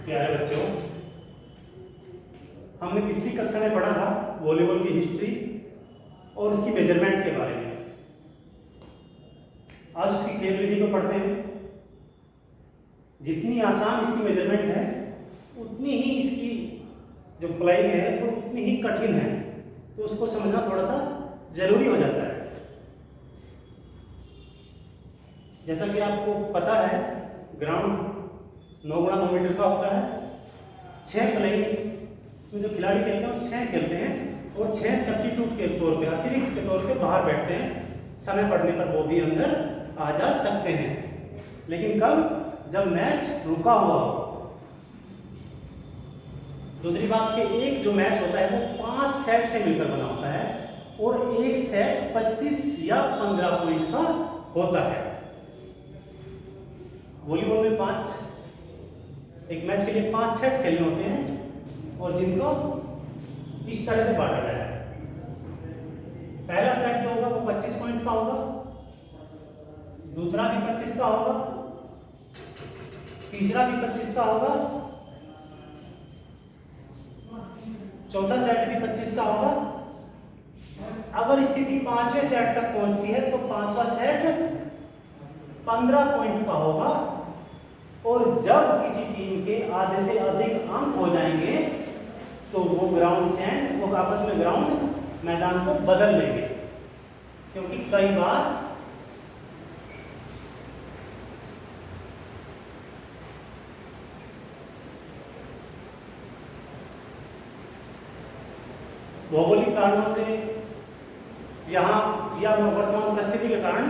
प्यारे बच्चों, हमने पिछली कक्षा में पढ़ा था वॉलीबॉल की हिस्ट्री और उसकी मेजरमेंट के बारे में। आज उसकी खेल विधि को पढ़ते हैं। जितनी आसान इसकी मेजरमेंट है उतनी ही इसकी जो प्लाइंग है वो उतनी ही कठिन है, तो उसको समझना थोड़ा सा जरूरी हो जाता है। जैसा कि आपको पता है, ग्राउंड 9x9 मीटर का होता है। 6 प्लेइंग इसमें जो खिलाड़ी खेलते हैं वो 6 खेलते हैं और 6 सब्स्टिट्यूट के तौर पे, अतिरिक्त के तौर पे बाहर बैठते हैं। समय पड़ने पर वो भी अंदर आ जा सकते हैं, लेकिन कब? जब मैच रुका हुआ हो। दूसरी बात कि एक जो मैच होता है वो 5 सेट से मिलकर बना होता है और एक सेट 25 या 15 पॉइंट का होता है। वॉलीबॉल में एक मैच के लिए 5 सेट खेलने होते हैं और जिनको इस तरह से बांटा गया है। पहला सेट जो होगा वो 25 पॉइंट का होगा, दूसरा भी 25 का होगा, तीसरा भी 25 का होगा, चौथा सेट भी 25 का होगा। अगर स्थिति 5वें सेट तक पहुंचती है तो 5वां सेट 15 पॉइंट का होगा और जब किसी टीम के आधे से अधिक अंक हो जाएंगे तो वो आपस में ग्राउंड मैदान को बदल लेंगे, क्योंकि कई बार भौगोलिक कारणों से यहाँ या वर्तमान परिस्थिति के कारण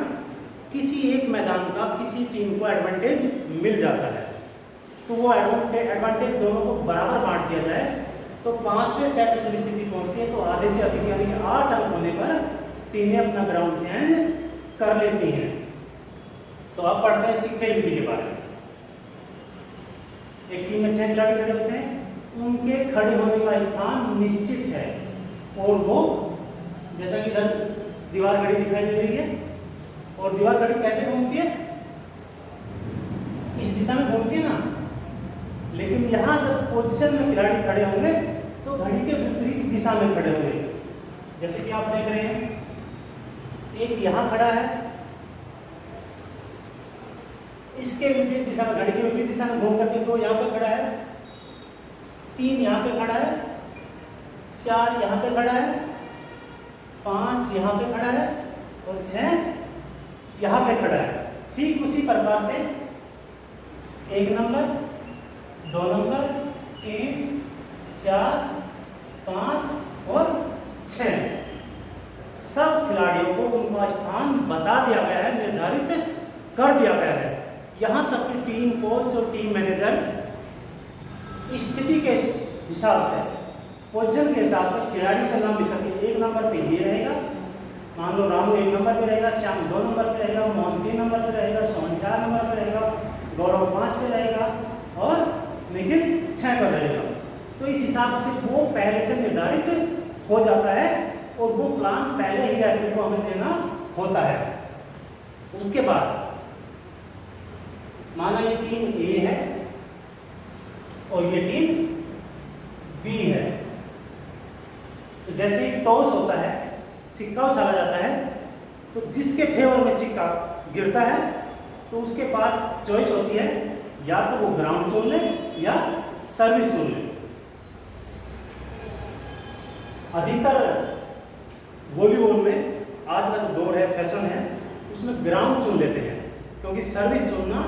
किसी एक मैदान का किसी टीम को एडवांटेज मिल जाता है, तो वो एडवांटेज दोनों को बराबर बांट दिया जाए। तो 5वें सेट में जब स्थिति पहुंचती है तो आधे से अधिक यानी कि 8 अंक होने पर टीमें अपना ग्राउंड चेंज कर लेती हैं। तो अब पढ़ते हैं इसकी खेल विधि के बारे में। एक टीम में 6 खिलाड़ी खड़े होते हैं, उनके खड़े होने का स्थान निश्चित है और वो, जैसा कि इधर दीवार घड़ी दिखाई दे रही है, और दीवार घड़ी कैसे घूमती है? इस दिशा में घूमती है ना, लेकिन यहाँ जब पोजीशन में खिलाड़ी खड़े होंगे तो घड़ी के विपरीत दिशा में खड़े होंगे। जैसे कि आप देख रहे हैं, एक यहाँ खड़ा है, इसके विपरीत दिशा में, घड़ी के विपरीत दिशा में घूम करके 2 यहाँ पे खड़ा है, 3 यहाँ पे खड़ा है, 4 यहाँ पे खड़ा है, 5 यहाँ पे खड़ा है और 6 यहाँ पे खड़ा है। ठीक उसी प्रकार से 1 नंबर, 2 नंबर, 3, 4, 5 और 6 सब खिलाड़ियों को उनका स्थान बता दिया गया है, निर्धारित कर दिया गया है। यहाँ तक कि टीम कोच और टीम मैनेजर स्थिति के हिसाब से, पोजीशन के हिसाब से खिलाड़ी का नाम लिखा के 1 नंबर पे ये रहेगा, मान लो रामू 1 नंबर पे रहेगा, श्याम 2 नंबर पे रहेगा, मोहन 3 नंबर पे रहेगा, सोहन 4 नंबर पे रहेगा, गौरव 5 पे रहेगा और निखिल 6 पर रहेगा। तो इस हिसाब से वो पहले से निर्धारित हो जाता है और वो प्लान पहले ही रेफरी को हमें देना होता है। उसके बाद माना ये टीम ए है और ये टीम बी है, तो जैसे ही टॉस होता है, सिक्का उछाला जाता है, तो जिसके फेवर में सिक्का गिरता है तो उसके पास चॉइस होती है, या तो वो ग्राउंड चुन ले या सर्विस चुन ले। अधिकतर वॉलीबॉल में आज का जो दौर है, फैशन है, उसमें ग्राउंड चुन लेते हैं, क्योंकि सर्विस चुनना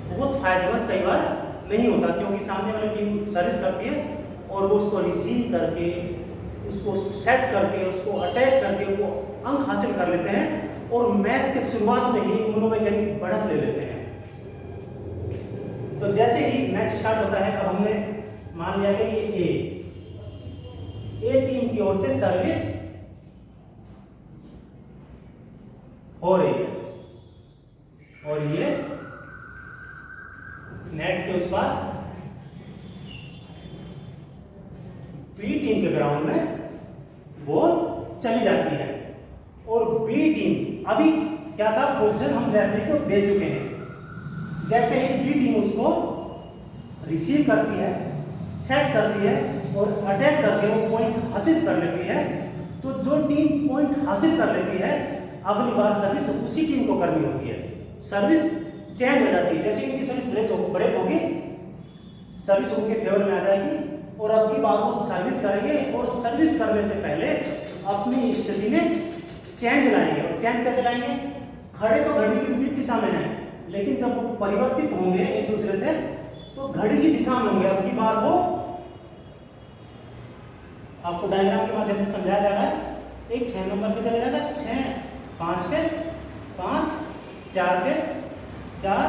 बहुत फायदेमंद कई बार नहीं होता, क्योंकि सामने वाली टीम सर्विस करती है और वो उसको रिसीव करके, उसको सेट करके, उसको अटैक करके वो अंक हासिल कर लेते हैं और मैच के शुरुआत में ही मनोवैज्ञानिक बढ़त ले लेते हैं। तो जैसे ही मैच स्टार्ट होता है, अब हमने मान लिया कि ये ए टीम की ओर से सर्विस हो रही है और ये नेट के उस पार बी टीम के ग्राउंड में बॉल चली जाती है और बी टीम, अभी क्या था, पोजीशन हम रेफरी को दे चुके हैं। जैसे ही बी टीम उसको रिसीव करती है, सेट करती है और अटैक करके वो पॉइंट हासिल कर लेती है, तो जो टीम पॉइंट हासिल कर लेती है अगली बार सर्विस उसी टीम को करनी होती है। सर्विस चेंज हो जाती है, जैसे इनकी सर्विस ब्रेक होगी, सर्विस उनके फेवर में आ जाएगी और अब की बार वो सर्विस करेंगे और सर्विस करने से पहले अपनी स्थिति में चेंज लाएंगे। और चेंज कैसे लाएंगे? खड़े तो घड़ी की विपरीत दिशा में है, लेकिन जब वो परिवर्तित होंगे एक दूसरे से तो घड़ी की दिशा में होंगे। अब की बार वो आपको डायग्राम के माध्यम से समझाया जा रहा है। एक 6 नंबर पे चला जाएगा, 6 5 पे, 5 4 पे, 4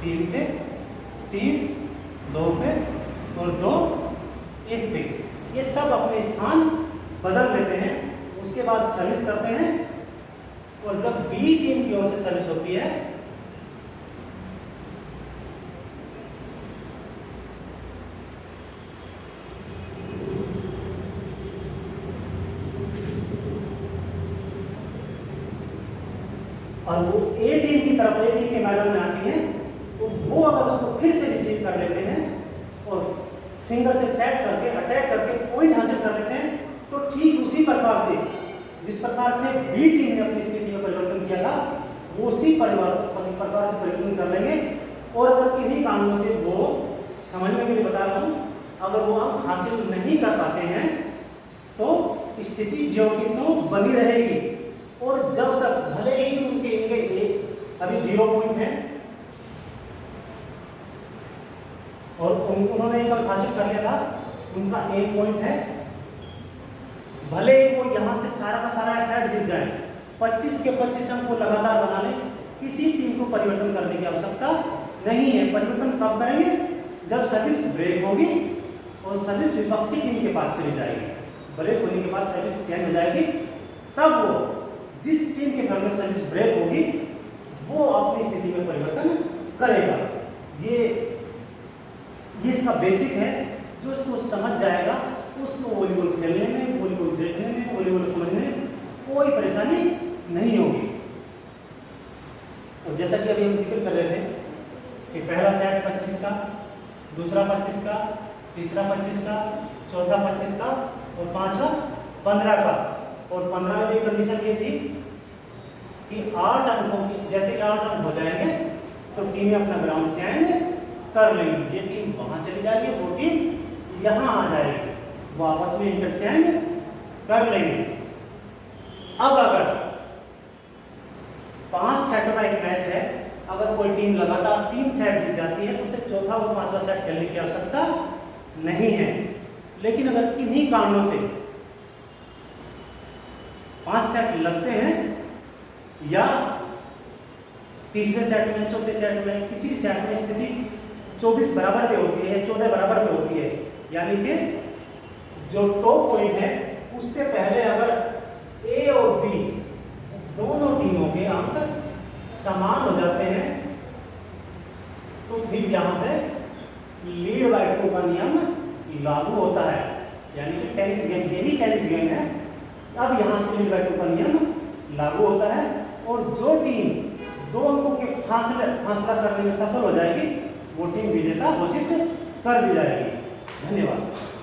3 पे, 3 2 पे और 2 1 पे। ये सब अपने स्थान बदल लेते हैं। उसके बाद सर्विस करते हैं और जब बी टीम की ओर से सर्विस होती है और वो ए टीम की तरफ, ए टीम के मैदान में आती है, तो वो अगर उसको फिर से रिसीव कर लेते हैं और फिंगर से सेट करके अटैक करके पॉइंट हासिल कर लेते हैं, तो ठीक उसी प्रकार से जिस प्रकार से बी टीम ने अपनी स्थिति में परिवर्तन किया था वो उसी प्रकार से परिवर्तन कर लेंगे। और अगर किन्हीं कारणों से वो, समझने के लिए बता रहा हूँ, अगर वो अंक हासिल नहीं कर पाते हैं तो स्थिति ज्यों की त्यों बनी रहेगी। और जब तक भले ही उनके अभी 0 पॉइंट है और उन्होंने एक अंक हासिल कर लिया था, उनका 1 पॉइंट है, भले ही वो यहाँ से सारा का सारा सेट जीत जाए, 25 के 25 अंक को लगातार बना ले, किसी टीम को परिवर्तन करने की आवश्यकता नहीं है। परिवर्तन कब करेंगे? जब सर्विस ब्रेक होगी और सर्विस विपक्षी टीम के पास चली जाएगी। ब्रेक होने के बाद सर्विस चेंज हो जाएगी, तब वो जिस टीम के घर में सर्विस ब्रेक होगी वो अपनी स्थिति में परिवर्तन करेगा। ये इसका बेसिक है। जो इसको समझ जाएगा उसको वॉलीबॉल खेलने में, वॉलीबॉल देखने में, वॉलीबॉल समझने में कोई परेशानी नहीं होगी। और जैसा कि अभी हम जिक्र कर रहे थे कि पहला सेट 25 का, दूसरा 25 का, तीसरा 25 का, चौथा 25 का और पांचवा 15 का। और 15 में भी कंडीशन ये थी कि 8 अंकों की, जैसे कि 8 अंक हो जाएंगे तो टीमें अपना ग्राउंड चेंज कर लेंगी। ये टीम वहां चली जाएगी, वो टीम यहाँ आ जाएगी, वो आपस में इंटरचेंज कर लेंगे। अब अगर 5 सेट का एक मैच है, अगर कोई टीम लगातार 3 सेट जीत जाती है तो उसे चौथा और 5वां सेट खेलने की आवश्यकता नहीं है। लेकिन अगर किन्हीं कारणों से 5 सेट लगते हैं या तीसरे सेट में, चौथे सेट में, किसी भी सेट में स्थिति 24 बराबर पे होती है, 14 बराबर पे होती है, यानी कि जो टॉप पॉइंट है उससे पहले अगर ए और बी दोनों टीमों के अंक समान हो जाते हैं तो फिर यहाँ पे लीड बाय 2 का नियम लागू होता है। यानी कि टेनिस गेम, यही टेनिस गेम है। अब यहाँ से लीड बाय 2 का नियम लागू होता है और जो टीम 2 अंकों के फासला करने में सफल हो जाएगी वो टीम विजेता घोषित कर दी जाएगी। धन्यवाद।